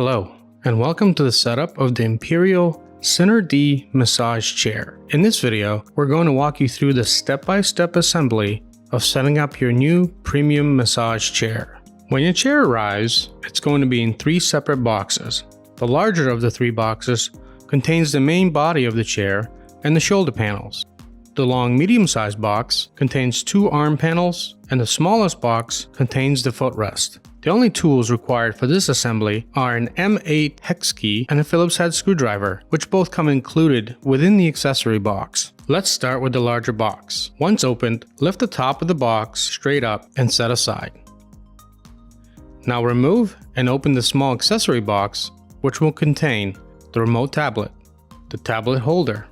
Hello, and welcome to the setup of the Imperial Syner-D massage chair. In this video, we're going to walk you through the step-by-step assembly of setting up your new premium massage chair. When your chair arrives, it's going to be in 3 separate boxes. The larger of the 3 boxes contains the main body of the chair and the shoulder panels. The long medium-sized box contains 2 arm panels, and the smallest box contains the footrest. The only tools required for this assembly are an M8 hex key and a Phillips head screwdriver, which both come included within the accessory box. Let's start with the larger box. Once opened, lift the top of the box straight up and set aside. Now remove and open the small accessory box, which will contain the remote tablet, the tablet holder,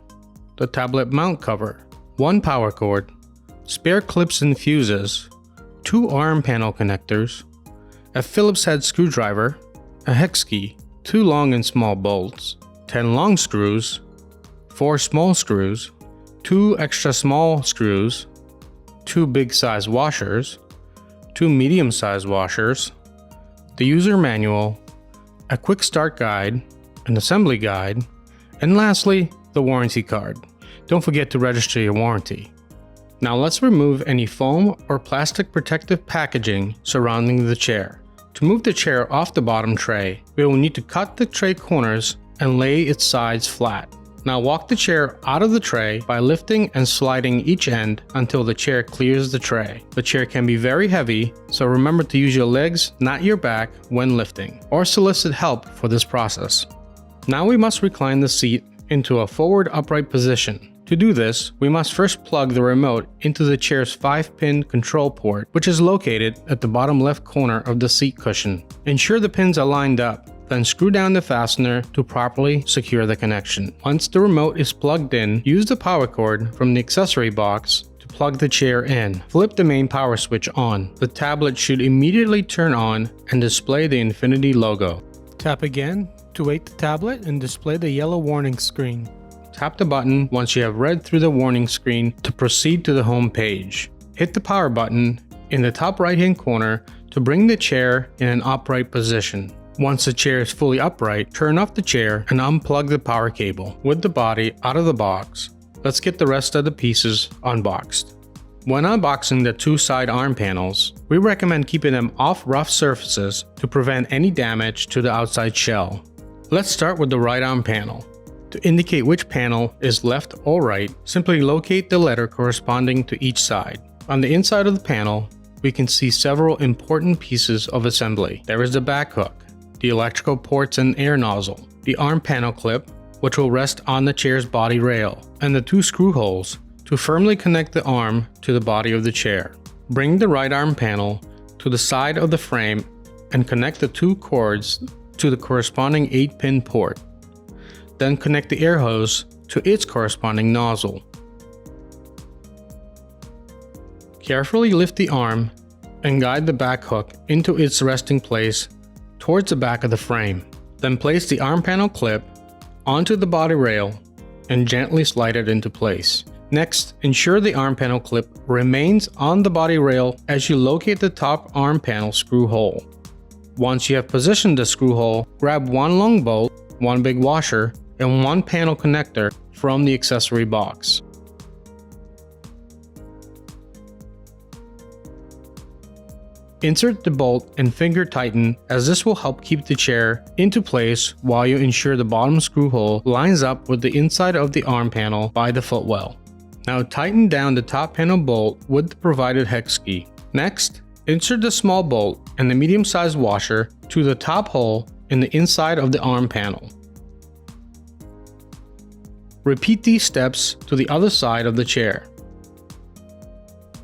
the tablet mount cover, 1 power cord, spare clips and fuses, 2 arm panel connectors, a Phillips head screwdriver, a hex key, 2 long and small bolts, 10 long screws, 4 small screws, 2 extra small screws, 2 big size washers, 2 medium size washers, the user manual, a quick start guide, an assembly guide, and lastly, the warranty card. Don't forget to register your warranty. Now let's remove any foam or plastic protective packaging surrounding the chair. To move the chair off the bottom tray, we will need to cut the tray corners and lay its sides flat. Now walk the chair out of the tray by lifting and sliding each end until the chair clears the tray. The chair can be very heavy, so remember to use your legs, not your back, when lifting, or solicit help for this process. Now we must recline the seat into a forward upright position. To do this, we must first plug the remote into the chair's 5-pin control port, which is located at the bottom left corner of the seat cushion. Ensure the pins are lined up, then screw down the fastener to properly secure the connection. Once the remote is plugged in, use the power cord from the accessory box to plug the chair in. Flip the main power switch on. The tablet should immediately turn on and display the Infinity logo. Tap again to wake the tablet and display the yellow warning screen. Tap the button once you have read through the warning screen to proceed to the home page. Hit the power button in the top right hand corner to bring the chair in an upright position. Once the chair is fully upright, turn off the chair and unplug the power cable. With the body out of the box, let's get the rest of the pieces unboxed. When unboxing the 2 side arm panels, we recommend keeping them off rough surfaces to prevent any damage to the outside shell. Let's start with the right arm panel. To indicate which panel is left or right, simply locate the letter corresponding to each side. On the inside of the panel, we can see several important pieces of assembly. There is the back hook, the electrical ports and air nozzle, the arm panel clip, which will rest on the chair's body rail, and the 2 screw holes to firmly connect the arm to the body of the chair. Bring the right arm panel to the side of the frame and connect the 2 cords to the corresponding 8-pin port. Then connect the air hose to its corresponding nozzle. Carefully lift the arm and guide the back hook into its resting place towards the back of the frame. Then place the arm panel clip onto the body rail and gently slide it into place. Next, ensure the arm panel clip remains on the body rail as you locate the top arm panel screw hole. Once you have positioned the screw hole, grab 1 long bolt, 1 big washer, and 1 panel connector from the accessory box. Insert the bolt and finger tighten, as this will help keep the chair into place while you ensure the bottom screw hole lines up with the inside of the arm panel by the footwell. Now tighten down the top panel bolt with the provided hex key. Next, insert the small bolt and the medium-sized washer to the top hole in the inside of the arm panel. Repeat these steps to the other side of the chair.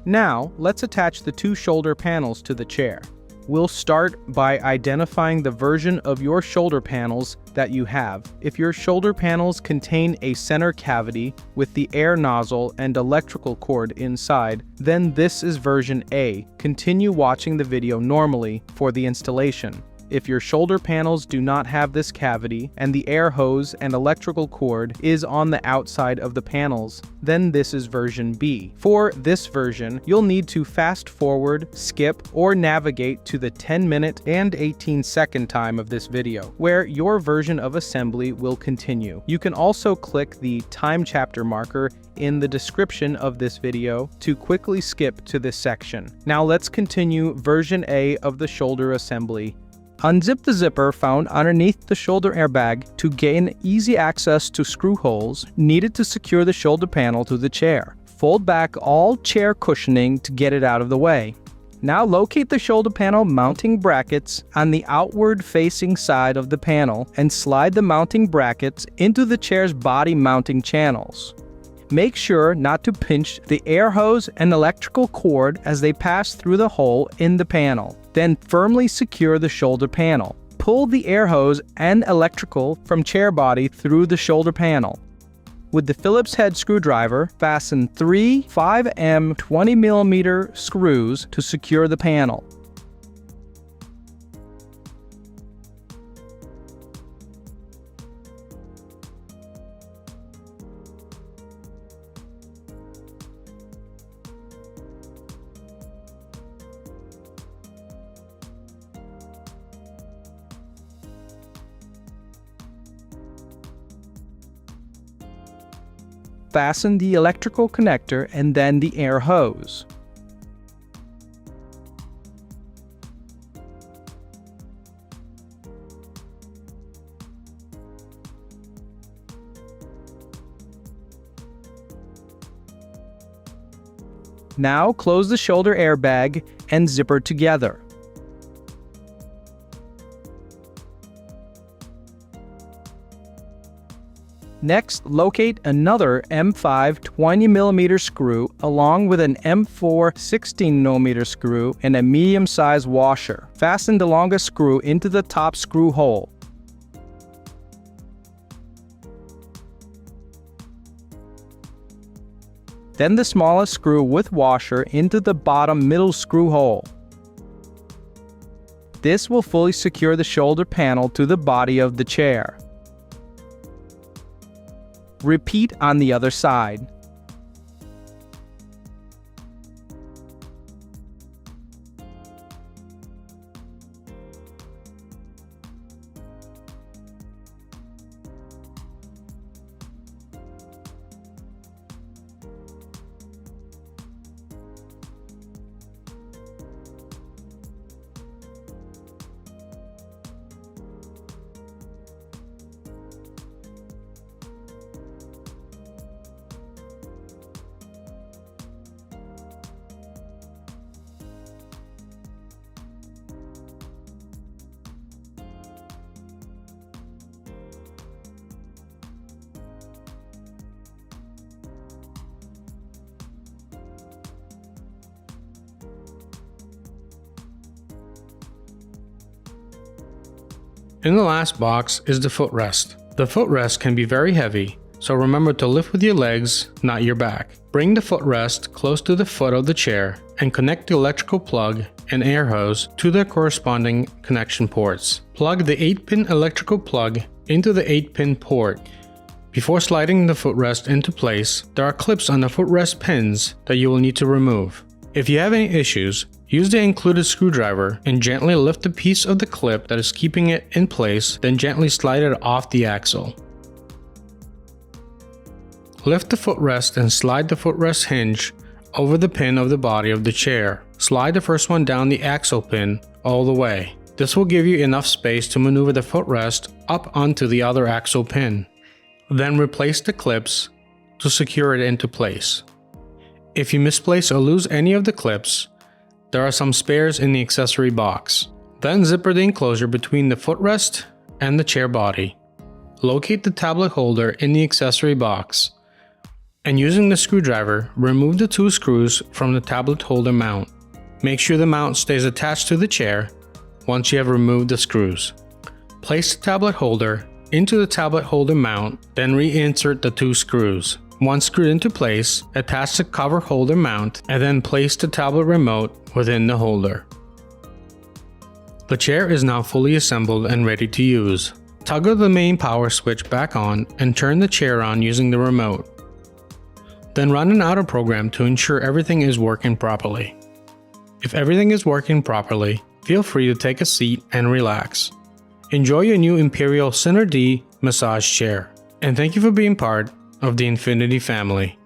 Now, let's attach the 2 shoulder panels to the chair. We'll start by identifying the version of your shoulder panels that you have. If your shoulder panels contain a center cavity with the air nozzle and electrical cord inside, then this is version A. Continue watching the video normally for the installation. If your shoulder panels do not have this cavity and the air hose and electrical cord is on the outside of the panels, then this is version B. For this version, you'll need to fast forward, skip, or navigate to the 10-minute and 18-second time of this video, where your version of assembly will continue. You can also click the time chapter marker in the description of this video to quickly skip to this section. Now let's continue version A of the shoulder assembly. Unzip the zipper found underneath the shoulder airbag to gain easy access to screw holes needed to secure the shoulder panel to the chair. Fold back all chair cushioning to get it out of the way. Now locate the shoulder panel mounting brackets on the outward-facing side of the panel and slide the mounting brackets into the chair's body mounting channels. Make sure not to pinch the air hose and electrical cord as they pass through the hole in the panel. Then firmly secure the shoulder panel. Pull the air hose and electrical from chair body through the shoulder panel. With the Phillips head screwdriver, fasten 3 5M 20mm screws to secure the panel. Fasten the electrical connector and then the air hose. Now close the shoulder airbag and zipper together. Next, locate another M5 20mm screw along with an M4 16mm screw and a medium-sized washer. Fasten the longest screw into the top screw hole. Then the smallest screw with washer into the bottom middle screw hole. This will fully secure the shoulder panel to the body of the chair. Repeat on the other side. In the last box is the footrest. The footrest can be very heavy, so remember to lift with your legs, not your back. Bring the footrest close to the foot of the chair and connect the electrical plug and air hose to their corresponding connection ports. Plug the 8-pin electrical plug into the 8-pin port. Before sliding the footrest into place, there are clips on the footrest pins that you will need to remove. If you have any issues, use the included screwdriver and gently lift the piece of the clip that is keeping it in place, then gently slide it off the axle. Lift the footrest and slide the footrest hinge over the pin of the body of the chair. Slide the first one down the axle pin all the way. This will give you enough space to maneuver the footrest up onto the other axle pin. Then replace the clips to secure it into place. If you misplace or lose any of the clips, there are some spares in the accessory box. Then zipper the enclosure between the footrest and the chair body. Locate the tablet holder in the accessory box, and using the screwdriver, remove the 2 screws from the tablet holder mount. Make sure the mount stays attached to the chair once you have removed the screws. Place the tablet holder into the tablet holder mount, then reinsert the 2 screws. Once screwed into place, attach the cover holder mount and then place the tablet remote within the holder. The chair is now fully assembled and ready to use. Toggle the main power switch back on and turn the chair on using the remote. Then run an auto program to ensure everything is working properly. If everything is working properly, feel free to take a seat and relax. Enjoy your new Imperial Syner-D massage chair, and thank you for being part of the Infinity family.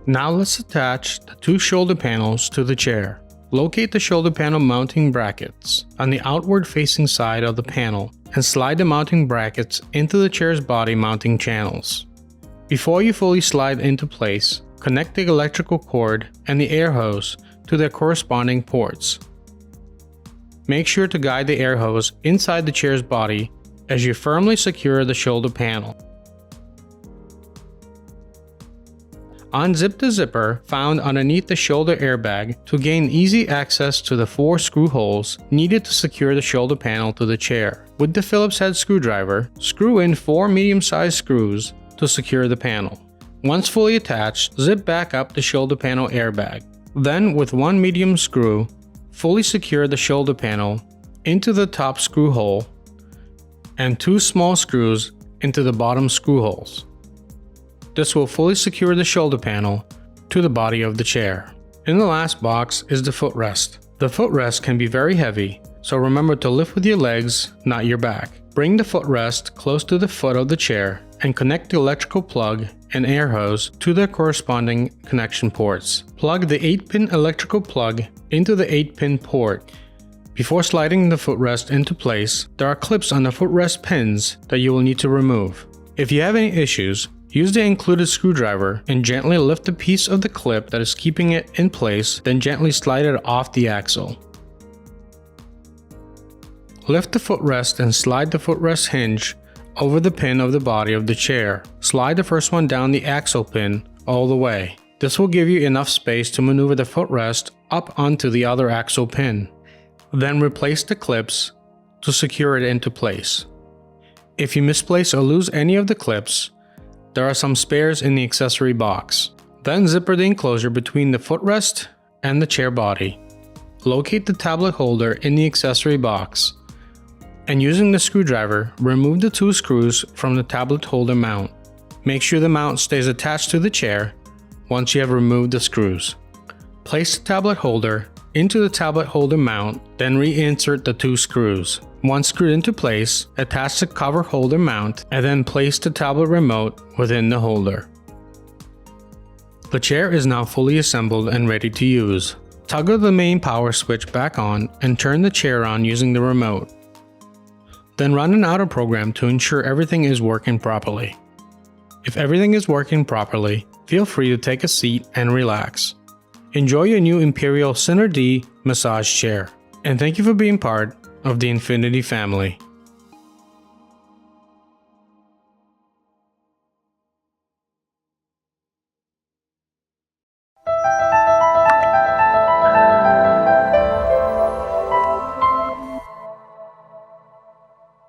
Now let's attach the two shoulder panels to the chair. Locate the shoulder panel mounting brackets on the outward facing side of the panel and slide the mounting brackets into the chair's body mounting channels. Before you fully slide into place, connect the electrical cord and the air hose to their corresponding ports. Make sure to guide the air hose inside the chair's body as you firmly secure the shoulder panel. Unzip the zipper found underneath the shoulder airbag to gain easy access to the 4 screw holes needed to secure the shoulder panel to the chair. With the Phillips head screwdriver, screw in 4 medium-sized screws to secure the panel. Once fully attached, zip back up the shoulder panel airbag. Then, with 1 medium screw, fully secure the shoulder panel into the top screw hole and 2 small screws into the bottom screw holes. This will fully secure the shoulder panel to the body of the chair. In the last box is the footrest. The footrest can be very heavy, so remember to lift with your legs, not your back. Bring the footrest close to the foot of the chair and connect the electrical plug and air hose to their corresponding connection ports. Plug the 8-pin electrical plug into the 8-pin port. Before sliding the footrest into place, there are clips on the footrest pins that you will need to remove. If you have any issues, use the included screwdriver and gently lift the piece of the clip that is keeping it in place, then gently slide it off the axle. Lift the footrest and slide the footrest hinge over the pin of the body of the chair. Slide the first one down the axle pin all the way. This will give you enough space to maneuver the footrest up onto the other axle pin. Then replace the clips to secure it into place. If you misplace or lose any of the clips, there are some spares in the accessory box. Then zipper the enclosure between the footrest and the chair body. Locate the tablet holder in the accessory box, and using the screwdriver, remove the 2 screws from the tablet holder mount. Make sure the mount stays attached to the chair once you have removed the screws. Place the tablet holder into the tablet holder mount, then reinsert the 2 screws. Once screwed into place, attach the cover holder mount and then place the tablet remote within the holder. The chair is now fully assembled and ready to use. Toggle the main power switch back on and turn the chair on using the remote. Then run an auto program to ensure everything is working properly. If everything is working properly, feel free to take a seat and relax. Enjoy your new Imperial Syner-D massage chair, and thank you for being part of the Infinity family.